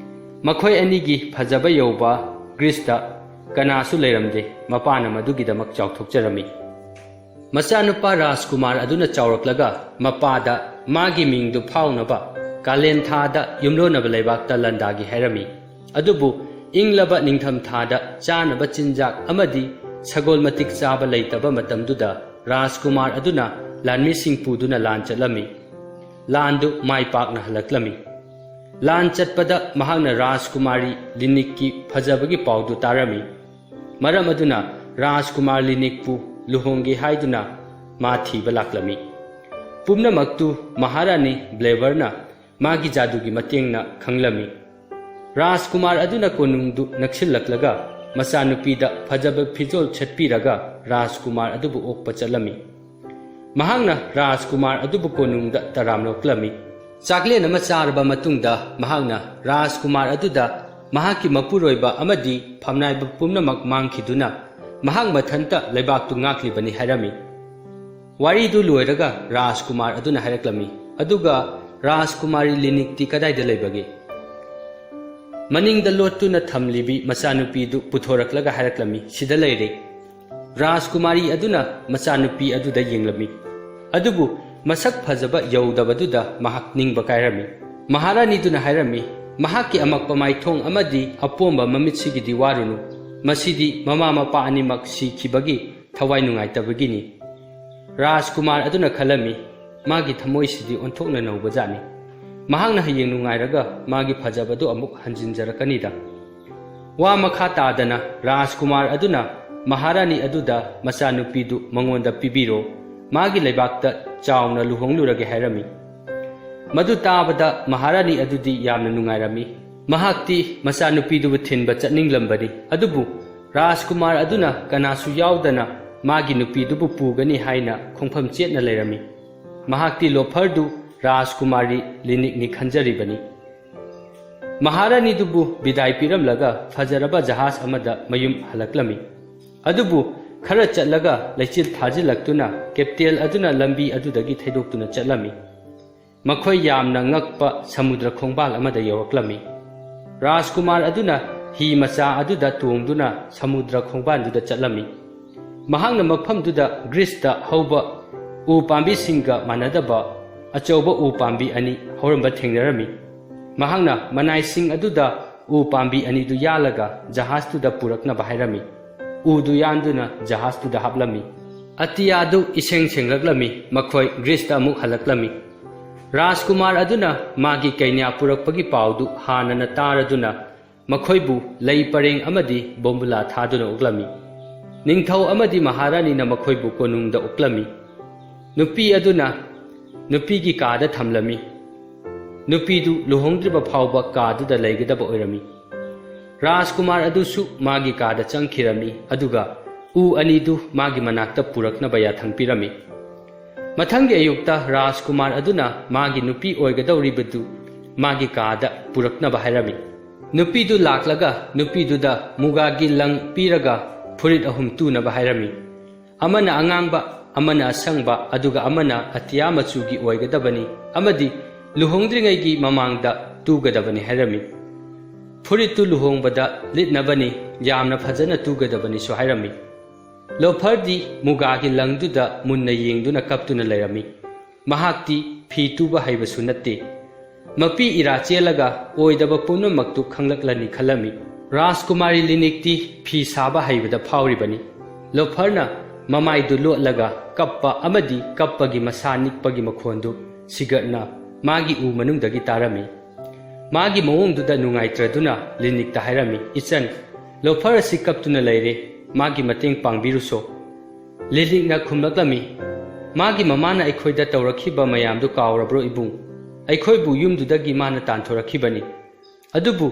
ꯃꯈꯣꯏ ꯑꯅꯤꯒꯤ ꯐꯖꯕ ꯌꯧꯕ ꯒ꯭ꯔꯤꯁꯇ ꯀꯅꯥꯁꯨ ꯂꯩꯔꯝꯗꯦ꯫ ꯃꯄꯥꯅ ꯃꯗꯨꯒꯤꯗꯃꯛ ꯆꯥꯎꯊꯣꯛꯆꯔꯝꯃꯤ꯫ ꯃꯆꯥꯅꯨꯄꯥ ꯔꯥꯖꯀꯨꯃꯥꯔ ꯑꯗꯨꯅ ꯆꯥꯎꯔꯛꯂꯒ ꯃꯄꯥꯗ ꯃꯥꯒꯤ ꯃꯤꯡꯗꯨ ꯐꯥꯎꯅꯕ ꯀꯥꯂꯦꯟ ꯊꯥꯗ ꯌꯨꯝꯂꯣꯟꯅꯕ ꯂꯩꯕꯥꯛꯇ ꯂꯥꯟꯗꯥꯒꯤ ꯍꯥꯏꯔꯝꯃꯤ꯫ ꯑꯗꯨꯕꯨ ꯏꯪꯂꯕ ꯅꯤꯡꯊꯝ ꯊꯥꯗ ꯆꯥꯅꯕ ꯆꯤꯟꯖꯥꯛ ꯑꯃꯗꯤ ꯁꯒꯣꯜ ꯃꯇꯤꯛ ꯆꯥꯕ ꯂꯩꯇꯕ ꯃꯇꯝꯗꯨꯗ ꯔꯥꯖꯀꯨꯃꯥꯔ ꯑꯗꯨꯅ ꯂꯥꯟꯃꯤꯁꯤꯡ ꯄꯨꯗꯨꯅ ꯂꯥꯟ ꯆꯠꯂꯝꯃꯤ꯫ ꯂꯥꯟꯗꯨ ꯃꯥꯏ ꯄꯥꯛꯅ ꯍꯜꯂꯛꯂꯝꯃꯤ꯫ ꯂꯥꯟ ꯆꯠꯄꯗ ꯃꯍꯥꯛꯅ ꯔꯥꯖꯀꯨꯃꯥꯔꯤ ꯂꯤꯅꯤꯛꯀꯤ ꯐꯖꯕꯒꯤ ꯄꯥꯎꯗꯨ ꯇꯥꯔꯝꯃꯤ꯫ ꯃꯔꯝ ꯑꯗꯨꯅ ꯔꯥꯖꯀꯨꯃꯥꯔ ꯂꯤꯅꯤꯛꯄꯨ ꯂꯨꯍꯣꯡꯒꯦ ꯍꯥꯏꯗꯨꯅ ꯃꯥ ꯊꯤꯕ ꯂꯥꯛꯂꯝꯃꯤ꯫ ꯄꯨꯝꯅꯃꯛꯇꯨ ꯃꯍꯥꯔꯥꯅꯤ ꯕ꯭ꯂꯦꯕꯔꯅ ꯃꯥꯒꯤ ꯖꯥꯗꯨꯒꯤ ꯃꯇꯦꯡꯅ ꯈꯪꯂꯝꯃꯤ꯫ ꯔꯥꯖꯀꯨꯃꯥꯔ ꯑꯗꯨꯅ ꯀꯣꯅꯨꯡꯗꯨ ꯅꯛꯁꯤꯜꯂꯛꯂꯒ ꯃꯆꯥꯅꯨꯄꯤꯗ ꯐꯖꯕ ꯐꯤꯖꯣꯜ ꯁꯦꯠꯄꯤꯔꯒ ꯔꯥꯖꯀꯨꯃꯥꯔ ꯑꯗꯨꯕꯨ ꯑꯣꯛꯄ ꯆꯠꯂꯝꯃꯤ꯫ ꯃꯍꯥꯛꯅ ꯔꯥꯖꯀꯨꯃꯥꯔ ꯑꯗꯨꯕꯨ ꯀꯣꯅꯨꯡꯗ ꯇꯔꯥꯝ ꯂꯣꯛꯂꯝꯃꯤ꯫ ꯆꯥꯛꯂꯦꯟ ꯑꯃ ꯆꯥꯔꯕ ꯃꯇꯨꯡꯗ ꯃꯍꯥꯛꯅ ꯔꯥꯖꯀꯨꯃꯥꯔ ꯑꯗꯨꯗ ꯃꯍꯥꯛꯀꯤ ꯃꯄꯨꯔꯣꯏꯕ ꯑꯃꯗꯤ ꯐꯝꯅꯥꯏꯕ ꯄꯨꯝꯅꯃꯛ ꯃꯥꯡꯈꯤꯗꯨꯅ ꯃꯍꯥꯛ ꯃꯊꯟꯇ ꯂꯩꯕꯥꯛꯇꯨ ꯉꯥꯛꯂꯤꯕꯅꯤ ꯍꯥꯏꯔꯝꯃꯤ꯫ ꯋꯥꯔꯤꯗꯨ ꯂꯣꯏꯔꯒ ꯔꯥꯖꯀꯨꯃꯥꯔ ꯑꯗꯨꯅ ꯍꯥꯏꯔꯛꯂꯝꯃꯤ, ꯑꯗꯨꯒ ꯔꯥꯖꯀꯨꯃꯥꯔꯤ ꯂꯤꯅꯤꯛꯇꯤ ꯀꯗꯥꯏꯗ ꯂꯩꯕꯒꯦ? ꯃꯅꯤꯡꯗ ꯂꯣꯠꯇꯨꯅ ꯊꯝꯂꯤꯕꯤ ꯃꯆꯥꯅꯨꯄꯤꯗꯨ ꯄꯨꯊꯣꯔꯛꯂꯒ ꯍꯥꯏꯔꯛꯂꯝꯃꯤ, ꯁꯤꯗ ꯂꯩꯔꯦ꯫ ꯔꯥꯖꯀꯨꯃꯥꯔꯤ ꯑꯗꯨꯅ ꯃꯆꯥꯅꯨꯄꯤ ꯑꯗꯨꯗ ꯌꯦꯡꯂꯝꯃꯤ꯫ ꯑꯗꯨꯕꯨ ꯃꯁꯛ ꯐꯖꯕ ꯌꯧꯗꯕꯗꯨꯗ ꯃꯍꯥꯛ ꯅꯤꯡꯕ ꯀꯥꯏꯔꯝꯃꯤ꯫ ꯃꯍꯥꯔꯥꯅꯤꯗꯨꯅ ꯍꯥꯏꯔꯝꯃꯤ, ꯃꯍꯥꯛꯀꯤ ꯑꯃꯛꯄ ꯃꯥꯏꯊꯣꯡ ꯑꯃꯗꯤ ꯑꯄꯣꯝꯕ ꯃꯃꯤꯠꯁꯤꯒꯤꯗꯤ ꯋꯥꯔꯨꯅꯨ, ꯃꯁꯤꯗꯤ ꯃꯃꯥ ꯃꯄꯥ ꯑꯅꯤꯃꯛ ꯁꯤꯈꯤꯕꯒꯤ ꯊꯋꯥꯏ ꯅꯨꯡꯉꯥꯏꯇꯕꯒꯤꯅꯤ꯫ ꯔꯥꯖꯀꯨꯃꯥꯔ ꯑꯗꯨꯅ ꯈꯜꯂꯝꯃꯤ, ꯃꯥꯒꯤ ꯊꯃꯣꯏꯁꯤꯗꯤ ꯑꯣꯟꯊꯣꯛꯅ ꯅꯧꯕꯖꯥꯠꯅꯤ꯫ ꯃꯍꯥꯛꯅ ꯍꯌꯦꯡ ꯅꯨꯡꯉꯥꯏꯔꯒ ꯃꯥꯒꯤ ꯐꯖꯕꯗꯨ ꯑꯃꯨꯛ ꯍꯟꯖꯤꯟꯖꯔꯛꯀꯅꯤꯗ꯫ ꯋꯥ ꯃꯈꯥ ꯇꯥꯗꯅ ꯔꯥꯖꯀꯨꯃꯥꯔ ꯑꯗꯨꯅ ꯃꯍꯥꯔꯥꯅꯤ ꯑꯗꯨꯗ ꯃꯆꯥꯅꯨꯄꯤꯗꯨ ꯃꯉꯣꯟꯗ ꯄꯤꯕꯤꯔꯣ, ꯃꯥꯒꯤ ꯂꯩꯕꯥꯛꯇ ꯆꯥꯎꯅ ꯂꯨꯍꯣꯡꯂꯨꯔꯒꯦ ꯍꯥꯏꯔꯝꯃꯤ꯫ ꯃꯗꯨ ꯇꯥꯕꯗ ꯃꯍꯥꯔꯥꯅꯤ ꯑꯗꯨꯗꯤ ꯌꯥꯝꯅ ꯅꯨꯡꯉꯥꯏꯔꯝꯃꯤ꯫ ꯃꯍꯥꯛꯇꯤ ꯃꯆꯥꯅꯨꯄꯤꯗꯨꯕꯨ ꯊꯤꯟꯕ ꯆꯠꯅꯤꯡꯂꯝꯕꯅꯤ꯫ ꯑꯗꯨꯕు ꯔꯥꯖꯀꯨꯃꯥꯔ ꯑꯗꯨꯅ ꯀꯅꯥꯁꯨ ꯌꯥꯎꯗꯅ ꯃꯥꯒꯤ ꯅꯨꯄꯤꯗꯨꯕꯨ ꯄꯨꯒꯅꯤ ꯍꯥꯏꯅ ꯈꯣꯡꯐꯝ ꯆꯦꯠꯅ ꯂꯩꯔꯝꯃꯤ꯫ ꯃꯍꯥꯛꯇꯤ ꯂꯣꯐꯔꯗꯨ ꯔꯥꯖꯀꯨꯃꯥꯔꯤ ꯂꯤꯅꯤꯛꯅꯤ ꯈꯟꯖꯔꯤꯕꯅꯤ꯫ ꯃꯍꯥꯔꯥꯅꯤꯗꯨꯕꯨ ꯕꯤꯗꯥꯏ ꯄꯤꯔꯝꯂꯒ ꯐꯖꯔꯕ ꯖꯍꯥꯖ ꯑꯃꯗ ꯃꯌꯨꯝ ꯍꯜꯂꯛꯂꯝꯃꯤ꯫ ꯑꯗꯨꯕꯨ ꯈꯔ ꯆꯠꯂꯒ ꯂꯩꯆꯤꯜ ꯊꯥꯖꯤꯜꯂꯛꯇꯨꯅ ꯀꯦꯞꯇꯦꯟ ꯑꯗꯨꯅ ꯂꯝꯕꯤ ꯑꯗꯨꯗꯒꯤ ꯊꯩꯗꯣꯛꯇꯨꯅ ꯆꯠꯂꯝꯃꯤ꯫ ꯃꯈꯣꯏ ꯌꯥꯝꯅ ꯉꯛꯄ ꯁꯃꯨꯗ꯭ꯔ ꯈꯣꯡꯕꯥꯜ ꯑꯃꯗ ꯌꯧꯔꯛꯂꯝꯃꯤ꯫ ꯔꯥꯖꯀꯨꯃꯥꯔ ꯑꯗꯨꯅ ꯍꯤ ꯃꯆꯥ ꯑꯗꯨꯗ ꯇꯣꯡꯗꯨꯅ ꯁꯃꯨꯗ꯭ꯔ ꯈꯣꯡꯕꯥꯜꯗꯨꯗ ꯆꯠꯂꯝꯃꯤ꯫ ꯃꯍꯥꯛꯅ ꯃꯐꯝꯗꯨꯗ ꯒ꯭ꯔꯤꯁꯇ ꯍꯧꯕ ꯎ ꯄꯥꯝꯕꯤꯁꯤꯡꯒ ꯃꯥꯟꯅꯗꯕ ꯑꯆꯧꯕ ꯎ ꯄꯥꯝꯕꯤ ꯑꯅꯤ ꯍꯧꯔꯝꯕ ꯊꯦꯡꯅꯔꯝꯃꯤ꯫ ꯃꯍꯥꯛꯅ ꯃꯅꯥꯏꯁꯤꯡ ꯑꯗꯨꯗ ꯎ ꯄꯥꯝꯕꯤ ꯑꯅꯤꯗꯨ ꯌꯥꯜꯂꯒ ꯖꯍꯥꯖꯇꯨꯗ ꯄꯨꯔꯛꯅꯕ ꯍꯥꯏꯔꯝꯃꯤ꯫ ꯎꯗꯨ ꯌꯥꯟꯗꯨꯅ ꯖꯍꯥꯖꯇꯨꯗ ꯍꯥꯞꯂꯝꯃꯤ꯫ ꯑꯇꯤꯌꯥꯗꯨ ꯏꯁꯦꯡ ꯁꯦꯡꯂꯛꯂꯝꯃꯤ꯫ ꯃꯈꯣꯏ ꯒ꯭ꯔꯤꯁꯇ ꯑꯃꯨꯛ ꯍꯜꯂꯛꯂꯝꯃꯤ꯫ ꯔꯥꯖꯀꯨꯃꯥꯔ ꯑꯗꯨꯅ ꯃꯥꯒꯤ ꯀꯩꯅ꯭ꯌꯥ ꯄꯨꯔꯛꯄꯒꯤ ꯄꯥꯎꯗꯨ ꯍꯥꯟꯅꯅ ꯇꯥꯔꯗꯨꯅ ꯃꯈꯣꯏꯕꯨ ꯂꯩ ꯄꯔꯦꯡ ꯑꯃꯗꯤ ꯕꯣꯝꯕꯨꯂꯥ ꯊꯥꯗꯨꯅ ꯑꯣꯛꯂꯝꯃꯤ꯫ ꯅꯤꯡꯊꯧ ꯑꯃꯗꯤ ꯃꯍꯥꯔꯥꯅꯤꯅ ꯃꯈꯣꯏꯕꯨ ꯀꯣꯅꯨꯡꯗ ꯑꯣꯛꯂꯝꯃꯤ꯫ ꯅꯨꯄꯤ ꯑꯗꯨꯅ ꯅꯨꯄꯤꯒꯤ ꯀꯥꯗ ꯊꯝꯂꯝꯃꯤ꯫ ꯅꯨꯄꯤꯗꯨ ꯂꯨꯍꯣꯡꯗ꯭ꯔꯤꯕ ꯐꯥꯎꯕ ꯀꯥꯗꯨꯗ ꯂꯩꯒꯗꯕ ꯑꯣꯏꯔꯝꯃꯤ꯫ ꯔꯥꯖꯀꯨꯃꯥꯔ ꯑꯗꯨꯁꯨ ꯃꯥꯒꯤ ꯀꯥꯗ ꯆꯪꯈꯤꯔꯝꯃꯤ, ꯑꯗꯨꯒ ꯎ ꯑꯅꯤꯗꯨ ꯃꯥꯒꯤ ꯃꯅꯥꯛꯇ ꯄꯨꯔꯛꯅꯕ ꯌꯥꯊꯪ ꯄꯤꯔꯝꯃꯤ꯫ ꯃꯊꯪꯒꯤ ꯑꯌꯨꯛꯇ ꯔꯥꯖꯀꯨꯃꯥꯔ ꯑꯗꯨꯅ ꯃꯥꯒꯤ ꯅꯨꯄꯤ ꯑꯣꯏꯒꯗꯧꯔꯤꯕꯗꯨ ꯃꯥꯒꯤ ꯀꯥꯗ ꯄꯨꯔꯛꯅꯕ ꯍꯥꯏꯔꯝꯃꯤ꯫ ꯅꯨꯄꯤꯗꯨ ꯂꯥꯛꯂꯒ ꯅꯨꯄꯤꯗꯨꯗ ꯃꯨꯒꯥꯒꯤ ꯂꯪ ꯄꯤꯔꯒ ꯐꯨꯔꯤꯠ 2 ꯇꯨꯅꯕ ꯍꯥꯏꯔꯝꯃꯤ꯫ ꯑꯃꯅ ꯑꯉꯥꯡꯕ, ꯑꯃꯅ ꯑꯁꯪꯕ, ꯑꯗꯨꯒ ꯑꯃꯅ ꯑꯇꯤꯌꯥ ꯃꯆꯨꯒꯤ ꯑꯣꯏꯒꯗꯕꯅꯤ ꯑꯃꯗꯤ ꯂꯨꯍꯣꯡꯗ꯭ꯔꯤꯉꯩꯒꯤ ꯃꯃꯥꯡꯗ ꯇꯨꯒꯗꯕꯅꯤ ꯍꯥꯏꯔꯝꯃꯤ꯫ ꯐꯨꯔꯤꯠꯇꯨ ꯂꯨꯍꯣꯡꯕꯗ ꯂꯤꯠꯅꯕꯅꯤ, ꯌꯥꯝꯅ ꯐꯖꯅ ꯇꯨꯒꯗꯕꯅꯤꯁꯨ ꯍꯥꯏꯔꯝꯃꯤ꯫ ꯂꯣꯐꯔꯗꯤ ꯃꯨꯒꯥꯒꯤ ꯂꯪꯗꯨꯗ ꯃꯨꯟꯅ ꯌꯦꯡꯗꯨꯅ ꯀꯞꯇꯨꯅ ꯂꯩꯔꯝꯃꯤ꯫ ꯃꯍꯥꯛꯇꯤ ꯐꯤ ꯇꯨꯕ ꯍꯩꯕꯁꯨ ꯅꯠꯇꯦ꯫ ꯃꯄꯤ ꯏꯔꯥ ꯆꯦꯜꯂꯒ ꯑꯣꯏꯗꯕ ꯄꯨꯝꯅꯃꯛꯇꯨ ꯈꯪꯂꯛꯂꯅꯤ ꯈꯜꯂꯝꯃꯤ꯫ ꯔꯥꯖꯀꯨꯃꯥꯔꯤ ꯂꯤꯅꯤꯛꯇꯤ ꯐꯤ ꯁꯥꯕ ꯍꯩꯕꯗ ꯐꯥꯎꯔꯤꯕꯅꯤ꯫ ꯂꯣꯐꯔꯅ ꯃꯃꯥꯏꯗꯨ ꯂꯣꯠꯂꯒ ꯀꯞꯄ ꯑꯃꯗꯤ ꯀꯞꯄꯒꯤ ꯃꯁꯥ ꯅꯤꯛꯄꯒꯤ ꯃꯈꯣꯟꯗꯨ ꯁꯤꯒꯔꯠꯅ ꯃꯥꯒꯤ ꯎ ꯃꯅꯨꯡꯗꯒꯤ ꯇꯥꯔꯝꯃꯤ꯫ ꯃꯥꯒꯤ ꯃꯑꯣꯡꯗꯨꯗ ꯅꯨꯡꯉꯥꯏꯇ꯭ꯔꯗꯨꯅ ꯂꯤꯅꯤꯛꯇ ꯍꯥꯏꯔꯝꯃꯤ, "ꯏꯆꯟ, ꯂꯣꯐꯔ ꯑꯁꯤ ꯀꯞꯇꯨꯅ ꯂꯩꯔꯦ, ꯃꯥꯒꯤ ꯃꯇꯦꯡ ꯄꯥꯡꯕꯤꯔꯨꯁꯣ." ꯂꯤꯅꯤꯛꯅ ꯈꯨꯝꯂꯛꯂꯝꯃꯤ, "ꯃꯥꯒꯤ ꯃꯃꯥꯅ ꯑꯩꯈꯣꯏꯗ ꯇꯧꯔꯛꯈꯤꯕ ꯃꯌꯥꯝꯗꯨ ꯀꯥꯎꯔꯕ꯭ꯔꯣ ꯏꯕꯨꯡ? ꯑꯩꯈꯣꯏꯕꯨ ꯌꯨꯝꯗꯨꯗꯒꯤ ꯃꯥꯅ ꯇꯥꯟꯊꯣꯔꯛꯈꯤꯕꯅꯤ꯫ ꯑꯗꯨꯕꯨ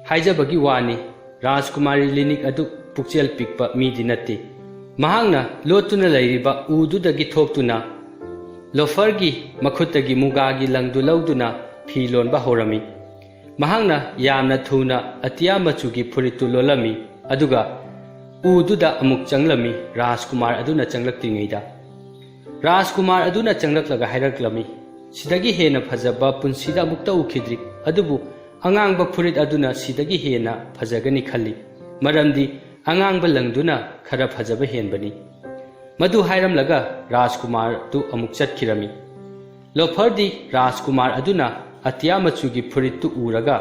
ꯍꯥꯏꯖꯕꯒꯤ ꯋꯥꯅꯤ, ꯔꯥꯖꯀꯨꯃꯥꯔꯤ ꯂꯤꯅꯤꯛ ꯑꯗꯨ ꯄꯨꯛꯆꯦꯜ ꯄꯤꯛꯄ ꯃꯤꯗꯤ ꯅꯠꯇꯦ." ꯃꯍꯥꯛꯅ ꯂꯣꯠꯇꯨꯅ ꯂꯩꯔꯤꯕ ꯎꯗꯨꯗꯒꯤ ꯊꯣꯛꯇꯨꯅ ꯂꯣꯐꯔꯒꯤ ꯃꯈꯨꯠꯇꯒꯤ ꯃꯨꯒꯥꯒꯤ ꯂꯪꯗꯨ ꯂꯧꯗꯨꯅ ꯐꯤ ꯂꯣꯟꯕ ꯍꯧꯔꯝꯃꯤ꯫ ꯃꯍꯥꯛꯅ ꯌꯥꯝꯅ ꯊꯨꯅ ꯑꯇꯤꯌꯥ ꯃꯆꯨꯒꯤ ꯐꯨꯔꯤꯠꯇꯨ ꯂꯣꯜꯂꯝꯃꯤ ꯑꯗꯨꯒ ꯎꯗꯨꯗ ꯑꯃꯨꯛ ꯆꯪꯂꯝꯃꯤ꯫ ꯔꯥꯖꯀꯨꯃꯥꯔ ꯑꯗꯨꯅ ꯆꯪꯂꯛꯇ꯭ꯔꯤꯉꯩꯗ ꯔꯥꯖꯀꯨꯃꯥꯔ ꯑꯗꯨꯅ ꯆꯪꯂꯛꯂꯒ ꯍꯥꯏꯔꯛꯂꯝꯃꯤ, "ꯁꯤꯗꯒꯤ ꯍꯦꯟꯅ ꯐꯖꯕ ꯄꯨꯟꯁꯤꯗ ꯑꯃꯨꯛꯇ ꯎꯈꯤꯗ꯭ꯔꯤ, ꯑꯗꯨꯕꯨ ꯑꯉꯥꯡꯕ ꯐꯨꯔꯤꯠ ꯑꯗꯨꯅ ꯁꯤꯗꯒꯤ ꯍꯦꯟꯅ ꯐꯖꯒꯅꯤ ꯈꯜꯂꯤ, ꯃꯔꯝꯗꯤ ꯑꯉꯥꯡꯕ ꯂꯪꯗꯨꯅ ꯈꯔ ꯐꯖꯕ ꯍꯦꯟꯕꯅꯤ." ꯃꯗꯨ ꯍꯥꯏꯔꯝꯂꯒ ꯔꯥꯖꯀꯨꯃꯥꯔꯗꯨ ꯑꯃꯨꯛ ꯆꯠꯈꯤꯔꯝꯃꯤ꯫ ꯂꯣꯐꯔꯗꯤ ꯔꯥꯖꯀꯨꯃꯥꯔ ꯑꯗꯨꯅ ꯑꯇꯤꯌꯥ ꯃꯆꯨꯒꯤ ꯐꯨꯔꯤꯠꯇꯨ ꯎꯔꯒ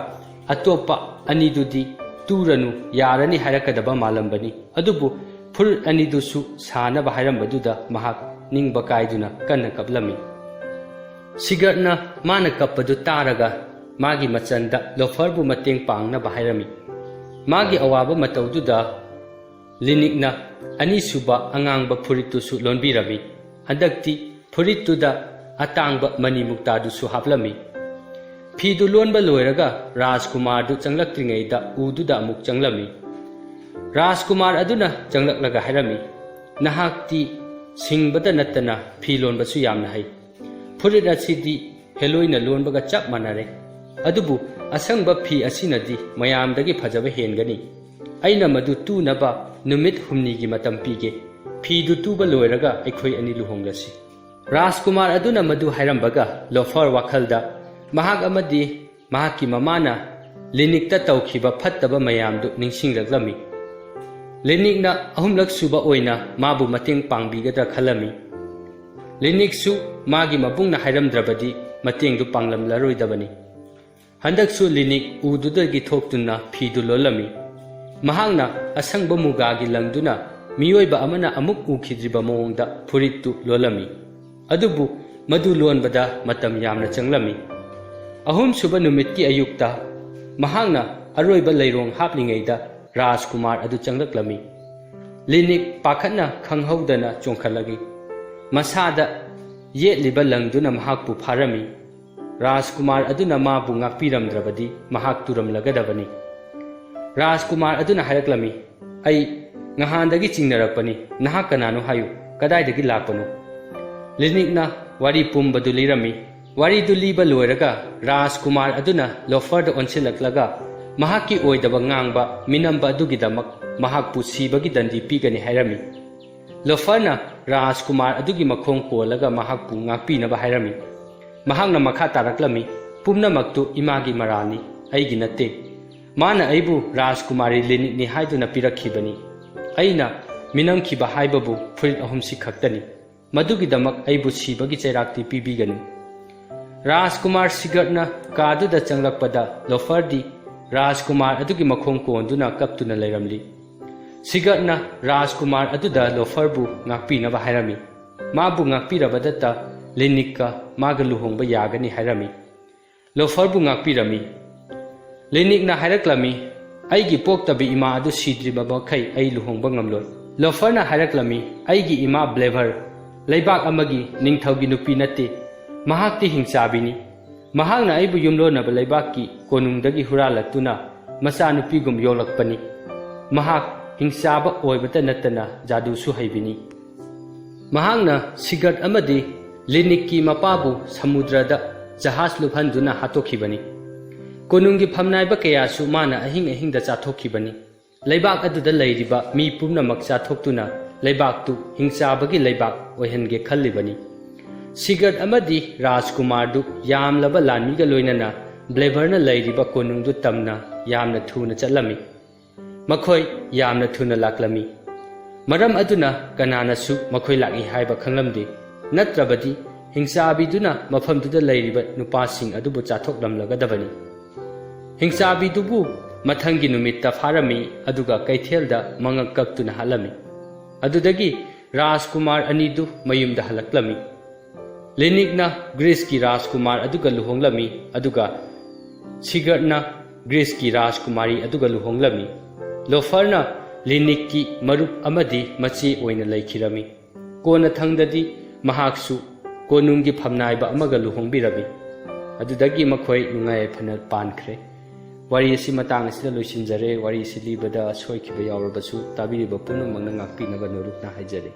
ꯑꯇꯣꯞꯄ ꯑꯅꯤꯗꯨꯗꯤ ꯇꯨꯔꯅꯨ ꯌꯥꯔꯅꯤ ꯍꯥꯏꯔꯛꯀꯗꯕ ꯃꯥꯜꯂꯝꯕꯅꯤ꯫ ꯑꯗꯨꯕꯨ ꯐꯨꯔꯤꯠ ꯑꯅꯤꯗꯨꯁꯨ ꯁꯥꯅꯕ ꯍꯥꯏꯔꯝꯕꯗꯨꯗ ꯃꯍꯥꯛ ꯅꯤꯡꯕ ꯀꯥꯏꯗꯨꯅ ꯀꯟꯅ ꯀꯞꯂꯝꯃꯤ꯫ ꯁꯤꯒꯔꯠꯅ ꯃꯥꯅ ꯀꯞꯄꯗꯨ ꯇꯥꯔꯒ ꯃꯥꯒꯤ ꯃꯆꯟꯗ ꯂꯣꯐꯔꯕꯨ ꯃꯇꯦꯡ ꯄꯥꯡꯅꯕ ꯍꯥꯏꯔꯝꯃꯤ꯫ ꯃꯥꯒꯤ ꯑꯋꯥꯕ ꯃꯇꯧꯗꯨꯗ ꯂꯤꯅꯤꯛꯅ ꯑꯅꯤꯁꯨꯕ ꯑꯉꯥꯡꯕ ꯐꯨꯔꯤꯠꯇꯨꯁꯨ ꯂꯣꯟꯕꯤꯔꯝꯃꯤ꯫ ꯍꯟꯗꯛꯇꯤ ꯐꯨꯔꯤꯠꯇꯨꯗ ꯑꯇꯥꯡꯕ ꯃꯅꯤ ꯃꯨꯛꯇꯥꯗꯨꯁꯨ ꯍꯥꯞꯂꯝꯃꯤ꯫ ꯐꯤꯗꯨ ꯂꯣꯟꯕ ꯂꯣꯏꯔꯒ ꯔꯥꯖꯀꯨꯃꯥꯔꯗꯨ ꯆꯪꯂꯛꯇ꯭ꯔꯤꯉꯩꯗ ꯎꯗꯨꯗ ꯑꯃꯨꯛ ꯆꯪꯂꯝꯃꯤ꯫ ꯔꯥꯖꯀꯨꯃꯥꯔ ꯑꯗꯨꯅ ꯆꯪꯂꯛꯂꯒ ꯍꯥꯏꯔꯝꯃꯤ, "ꯅꯍꯥꯛꯇꯤ ꯁꯤꯡꯕꯗ ꯅꯠꯇꯅ ꯐꯤ ꯂꯣꯟꯕꯁꯨ ꯌꯥꯝꯅ ꯍꯩ꯫ ꯐꯨꯔꯤꯠ ꯑꯁꯤꯗꯤ ꯍꯦꯂꯣꯏꯅ ꯂꯣꯟꯕꯒ ꯆꯞ ꯃꯥꯟꯅꯔꯦ꯫ ꯑꯗꯨꯕꯨ ꯑꯁꯪꯕ ꯐꯤ ꯑꯁꯤꯅꯗꯤ ꯃꯌꯥꯝꯗꯒꯤ ꯐꯖꯕ ꯍꯦꯟꯒꯅꯤ꯫ ꯑꯩꯅ ꯃꯗꯨ ꯇꯨꯅꯕ ꯅꯨꯃꯤꯠ 8ꯒꯤ ꯃꯇꯝ ꯄꯤꯒꯦ꯫ ꯐꯤꯗꯨ ꯇꯨꯕ ꯂꯣꯏꯔꯒ ꯑꯩꯈꯣꯏ ꯑꯅꯤ ꯂꯨꯍꯣꯡꯂꯁꯤ." ꯔꯥꯖꯀꯨꯃꯥꯔ ꯑꯗꯨꯅ ꯃꯗꯨ ꯍꯥꯏꯔꯝꯕꯒ ꯂꯣꯐꯔ ꯋꯥꯈꯜꯗ ꯃꯍꯥꯛ ꯑꯃꯗꯤ ꯃꯍꯥꯛꯀꯤ ꯃꯃꯥꯅ ꯂꯤꯅꯤꯛꯇ ꯇꯧꯈꯤꯕ ꯐꯠꯇꯕ ꯃꯌꯥꯝꯗꯨ ꯅꯤꯡꯁꯤꯡꯂꯛꯂꯝꯃꯤ꯫ ꯂꯤꯅꯤꯛꯅ ꯑꯍꯨꯝꯂꯛ ꯁꯨꯕ ꯑꯣꯏꯅ ꯃꯥꯕꯨ ꯃꯇꯦꯡ ꯄꯥꯡꯕꯤꯒꯗ꯭ꯔꯥ ꯈꯜꯂꯝꯃꯤ꯫ ꯂꯤꯅꯤꯛꯁꯨ ꯃꯥꯒꯤ ꯃꯕꯨꯡꯅ ꯍꯥꯏꯔꯝꯗ꯭ꯔꯕꯗꯤ ꯃꯇꯦꯡꯗꯨ ꯄꯥꯡꯂꯝꯂꯔꯣꯏꯗꯕꯅꯤ꯫ ꯍꯟꯗꯛꯁꯨ ꯂꯤꯅꯤꯛ ꯎꯗꯨꯗꯒꯤ ꯊꯣꯛꯇꯨꯅ ꯐꯤꯗꯨ ꯂꯣꯜꯂꯝꯃꯤ꯫ ꯃꯍꯥꯛꯅ ꯑꯁꯪꯕ ꯃꯨꯒꯥꯒꯤ ꯂꯪꯗꯨꯅ ꯃꯤꯑꯣꯏꯕ ꯑꯃꯅ ꯑꯃꯨꯛ ꯎꯈꯤꯗ꯭ꯔꯤꯕ ꯃꯑꯣꯡꯗ ꯐꯨꯔꯤꯠꯇꯨ ꯂꯣꯜꯂꯝꯃꯤ꯫ ꯑꯗꯨꯕꯨ ꯃꯗꯨ ꯂꯣꯟꯕꯗ ꯃꯇꯝ ꯌꯥꯝꯅ ꯆꯪꯂꯝꯃꯤ꯫ ꯑꯍꯨꯝꯁꯨꯕ ꯅꯨꯃꯤꯠꯀꯤ ꯑꯌꯨꯛꯇ ꯃꯍꯥꯛꯅ ꯑꯔꯣꯏꯕ ꯂꯩꯔꯣꯡ ꯍꯥꯞꯂꯤꯉꯩꯗ ꯔꯥꯖꯀꯨꯃꯥꯔ ꯑꯗꯨ ꯆꯪꯂꯛꯂꯝꯃꯤ꯫ ꯂꯤꯅꯤꯛ ꯄꯥꯈꯠꯅ ꯈꯪꯍꯧꯗꯅ ꯆꯣꯡꯈꯠꯂꯛꯏ꯫ ꯃꯁꯥꯗ ꯌꯦꯠꯂꯤꯕ ꯂꯪꯗꯨꯅ ꯃꯍꯥꯛꯄꯨ ꯐꯥꯔꯝꯃꯤ꯫ ꯔꯥꯖꯀꯨꯃꯥꯔ ꯑꯗꯨꯅ ꯃꯥꯕꯨ ꯉꯥꯛꯄꯤꯔꯝꯗ꯭ꯔꯕꯗꯤ ꯃꯍꯥꯛ ꯇꯨꯔꯝꯂꯒꯗꯕꯅꯤ꯫ ꯔꯥꯖꯀꯨꯃꯥꯔ ꯑꯗꯨꯅ ꯍꯥꯏꯔꯛꯂꯝꯃꯤ, "ꯑꯩ ꯉꯍꯥꯟꯗꯒꯤ ꯆꯤꯡꯅꯔꯛꯄꯅꯤ꯫ ꯅꯍꯥꯛ ꯀꯅꯥꯅꯣ ꯍꯥꯏꯌꯨ, ꯀꯗꯥꯏꯗꯒꯤ ꯂꯥꯛꯄꯅꯣ?" ꯂꯤꯅꯤꯛꯅ ꯋꯥꯔꯤ ꯄꯨꯝꯕꯗꯨ ꯂꯤꯔꯝꯃꯤ꯫ ꯋꯥꯔꯤꯗꯨ ꯂꯤꯕ ꯂꯣꯏꯔꯒ ꯔꯥꯖꯀꯨꯃꯥꯔ ꯑꯗꯨꯅ ꯂꯣꯐꯔꯗ ꯑꯣꯟꯁꯤꯜꯂꯛꯂꯒ ꯃꯍꯥꯛꯀꯤ ꯑꯣꯏꯗꯕ ꯉꯥꯡꯕ ꯃꯤꯅꯝꯕ ꯑꯗꯨꯒꯤꯗꯃꯛ ꯃꯍꯥꯛꯄꯨ ꯁꯤꯕꯒꯤ ꯗꯟꯗꯤ ꯄꯤꯒꯅꯤ ꯍꯥꯏꯔꯝꯃꯤ꯫ ꯂꯣꯐꯔꯅ ꯔꯥꯖꯀꯨꯃꯥꯔ ꯑꯗꯨꯒꯤ ꯃꯈꯣꯡ ꯀꯣꯜꯂꯒ ꯃꯍꯥꯛꯄꯨ ꯉꯥꯛꯄꯤꯅꯕ ꯍꯥꯏꯔꯝꯃꯤ꯫ ꯃꯍꯥꯛꯅ ꯃꯈꯥ ꯇꯥꯔꯛꯂꯝꯃꯤ, "ꯄꯨꯝꯅꯃꯛꯇꯨ ꯏꯃꯥꯒꯤ ꯃꯔꯥꯜꯅꯤ, ꯑꯩꯒꯤ ꯅꯠꯇꯦ꯫ ꯃꯥꯅ ꯑꯩꯕꯨ ꯔꯥꯖꯀꯨꯃꯥꯔꯤ ꯂꯤꯅꯤꯛꯅꯤ ꯍꯥꯏꯗꯨꯅ ꯄꯤꯔꯛꯈꯤꯕꯅꯤ꯫ ꯑꯩꯅ ꯃꯤꯅꯝꯈꯤꯕ ꯍꯥꯏꯕꯕꯨ ꯐꯨꯔꯤꯠ 3 ꯈꯛꯇꯅꯤ꯫ ꯃꯗꯨꯒꯤꯗꯃꯛ ꯑꯩꯕꯨ ꯁꯤꯕꯒꯤ ꯆꯩꯔꯥꯛꯇꯤ ꯄꯤꯕꯤꯒꯅꯨ." ꯔꯥꯖꯀꯨꯃꯥꯔ ꯁꯤꯒꯔꯠꯅ ꯀꯥꯗꯨꯗ ꯆꯪꯂꯛꯄꯗ ꯂꯣꯐꯔꯗꯤ ꯔꯥꯖꯀꯨꯃꯥꯔ ꯑꯗꯨꯒꯤ ꯃꯈꯣꯡ ꯀꯣꯟꯗꯨꯅ ꯀꯞꯇꯨꯅ ꯂꯩꯔꯝꯂꯤ꯫ ꯁꯤꯒꯔꯠꯅ ꯔꯥꯖꯀꯨꯃꯥꯔ ꯑꯗꯨꯗ ꯂꯣꯐꯔꯕꯨ ꯉꯥꯛꯄꯤꯅꯕ ꯍꯥꯏꯔꯝꯃꯤ꯫ ꯃꯥꯕꯨ ꯉꯥꯛꯄꯤꯔꯕꯗꯇ ꯂꯤꯅꯤꯛꯀ ꯃꯥꯒ ꯂꯨꯍꯣꯡꯕ ꯌꯥꯒꯅꯤ ꯍꯥꯏꯔꯝꯃꯤ꯫ ꯂꯣꯐꯔꯕꯨ ꯉꯥꯛꯄꯤꯔꯝꯃꯤ꯫ ꯂꯤꯅꯤꯛꯅ ꯍꯥꯏꯔꯛꯂꯝꯃꯤ, "ꯑꯩꯒꯤ ꯄꯣꯛꯇꯕꯤ ꯏꯃꯥ ꯑꯗꯨ ꯁꯤꯗ꯭ꯔꯤꯕ ꯃꯈꯩ ꯑꯩ ꯂꯨꯍꯣꯡꯕ ꯉꯝꯂꯣꯏ." ꯂꯣꯐꯔꯅ ꯍꯥꯏꯔꯛꯂꯝꯃꯤ, "ꯑꯩꯒꯤ ꯏꯃꯥ ꯕ꯭ꯂꯦꯚꯔ ꯂꯩꯕꯥꯛ ꯑꯃꯒꯤ ꯅꯤꯡꯊꯧꯒꯤ ꯅꯨꯄꯤ ꯅꯠꯇꯦ꯫ ꯃꯍꯥꯛꯇꯤ ꯍꯤꯡꯆꯥꯕꯤꯅꯤ꯫ ꯃꯍꯥꯛꯅ ꯑꯩꯕꯨ ꯌꯨꯝꯂꯣꯟꯅꯕ ꯂꯩꯕꯥꯛꯀꯤ ꯀꯣꯅꯨꯡꯗꯒꯤ ꯍꯨꯔꯥꯜꯂꯛꯇꯨꯅ ꯃꯆꯥꯅꯨꯄꯤꯒꯨꯝ ꯌꯣꯛꯂꯛꯄꯅꯤ꯫ ꯃꯍꯥꯛ ꯍꯤꯡꯆꯥꯕ ꯑꯣꯏꯕꯇ ꯅꯠꯇꯅ ꯖꯥꯗꯨꯁꯨ ꯍꯩꯕꯤꯅꯤ." ꯃꯍꯥꯛꯅ ꯁꯤꯒꯔꯠ ꯑꯃꯗꯤ ꯂꯤꯅꯤꯛꯀꯤ ꯃꯄꯥꯕꯨ ꯁꯃꯨꯗ꯭ꯔꯗ ꯖꯍꯥꯖ ꯂꯨꯞꯍꯟꯗꯨꯅ ꯍꯥꯠꯇꯣꯛꯈꯤꯕꯅꯤ꯫ ꯀꯣꯅꯨꯡꯒꯤ ꯐꯝꯅꯥꯏꯕ ꯀꯌꯥꯁꯨ ꯃꯥꯅ ꯑꯍꯤꯡ ꯑꯍꯤꯡꯗ ꯆꯥꯊꯣꯛꯈꯤꯕꯅꯤ꯫ ꯂꯩꯕꯥꯛ ꯑꯗꯨꯗ ꯂꯩꯔꯤꯕ ꯃꯤ ꯄꯨꯝꯅꯃꯛ ꯆꯥꯊꯣꯛꯇꯨꯅ ꯂꯩꯕꯥꯛꯇꯨ ꯍꯤꯡꯆꯥꯕꯒꯤ ꯂꯩꯕꯥꯛ ꯑꯣꯏꯍꯟꯒꯦ ꯈꯜꯂꯤꯕꯅꯤ꯫ ꯁꯤꯒꯔꯠ ꯑꯃꯗꯤ ꯔꯥꯖꯀꯨꯃꯥꯔꯗꯨ ꯌꯥꯝꯂꯕ ꯂꯥꯟꯃꯤꯒ ꯂꯣꯏꯅꯅ ꯕ꯭ꯂꯦꯚꯔꯅ ꯂꯩꯔꯤꯕ ꯀꯣꯅꯨꯡꯗꯨ ꯇꯝꯅ ꯌꯥꯝꯅ ꯊꯨꯅ ꯆꯠꯂꯝꯃꯤ꯫ ꯃꯈꯣꯏ ꯌꯥꯝꯅ ꯊꯨꯅ ꯂꯥꯛꯂꯝꯃꯤ꯫ मरम अदुना कनानासु मखोय लागी हाइबा खंगलमदे नत्रबदि हिंसाबीदुना मफमदुदा लैरिबा नुपासिंग अदुबु चाथोकलमलगदबनी हिंसाबीदुबु मथंगी नुमित्ता फारमी अदुगा कैथेलदा मंगक कक्तुना हालमी अदुदगी राजकुमार अनिदु मयुमदा हलक्लमी लेनिकना ग्रीस की राजकुमार अदुगा लुहोंगलमी अदुगा सिगरना ग्रीस की राजकुमारी अदुगा लुहोंगलमी लोफरना लेनिक की मरुप अमदी मची ओइना लैखिरमी कोना थंगददी महाक्सु कोनुंगी फमनाइबा अमगा लुहोंबिरमी अदुदगी मखोय नुंगाय फना पानख्रे वारी असि मतांग असिदा लोइसिनजरे वारी असि लिबदा सोइखिबा यावरबसु ताबिरिबा पुनमंगना ngakpinaba नुरुकना हाइजरे।